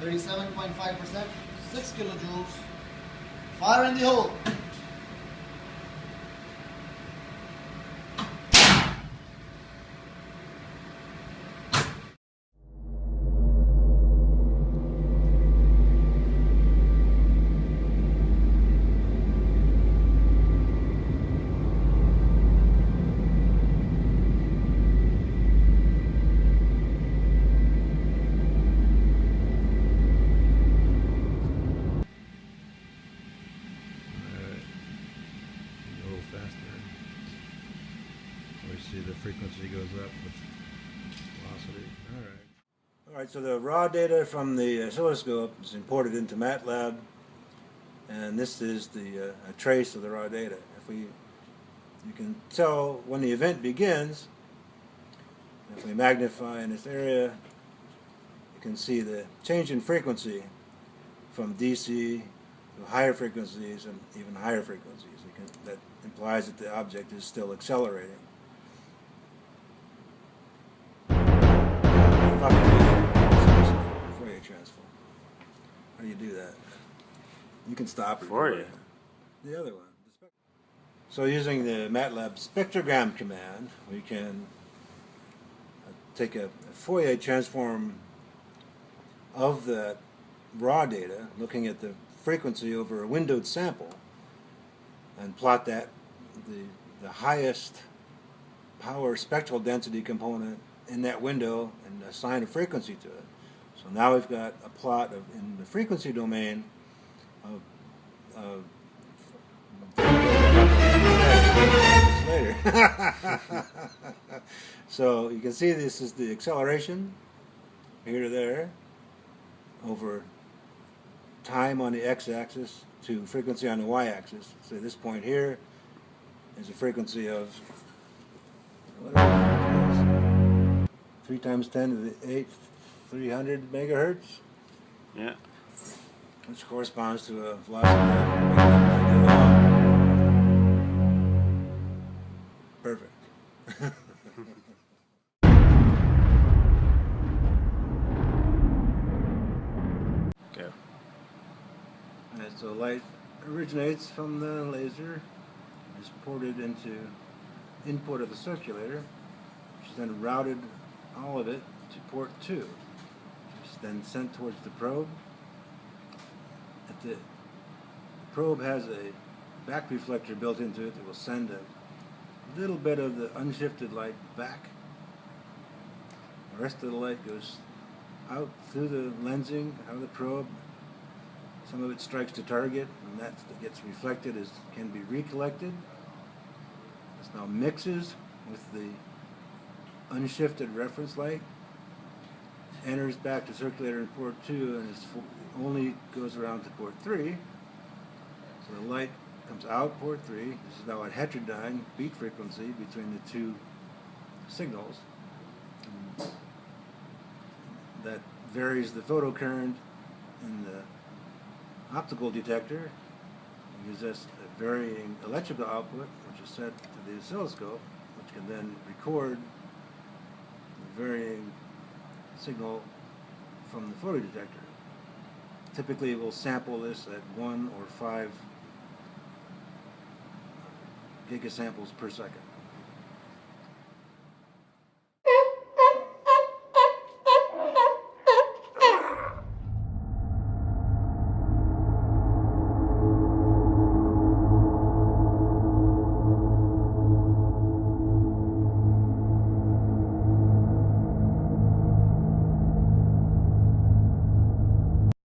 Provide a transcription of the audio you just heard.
37.5%, 6 kilojoules. Fire in the hole. See the frequency goes up with velocity. All right, so the raw data from the oscilloscope is imported into MATLAB, and this is the a trace of the raw data. You can tell when the event begins. If we magnify in this area, you can see the change in frequency from DC to higher frequencies and even higher frequencies. That implies that the object is still accelerating. Fourier transform. How do you do that? You can stop Fourier. The other one. So using the MATLAB spectrogram command, we can take a Fourier transform of the raw data, looking at the frequency over a windowed sample, and plot that the highest power spectral density component in that window and assign a frequency to it. So now we've got a plot of, in the frequency domain of later. So you can see this is the acceleration here to there over time on the x-axis to frequency on the y-axis. So this point here is a frequency of whatever it is, 3 times 10 to the 8th, 300 megahertz. Yeah. Which corresponds to a velocity of perfect. Go. And so light originates from the laser, is ported into input of the circulator, which is then routed, all of it, to port 2, which is then sent towards the probe. The probe has a back reflector built into it that will send a little bit of the unshifted light back. The rest of the light goes out through the lensing out of the probe. Some of it strikes the target, and that gets reflected as can be recollected. This now mixes with the unshifted reference light, enters back to circulator in port 2, and is only goes around to port 3. So the light comes out port 3. This is now a heterodyne beat frequency between the two signals. And that varies the photocurrent in the optical detector. It gives us a varying electrical output, which is set to the oscilloscope, which can then record the varying signal from the photodetector. Typically, we'll sample this at 1 or 5 gigasamples per second.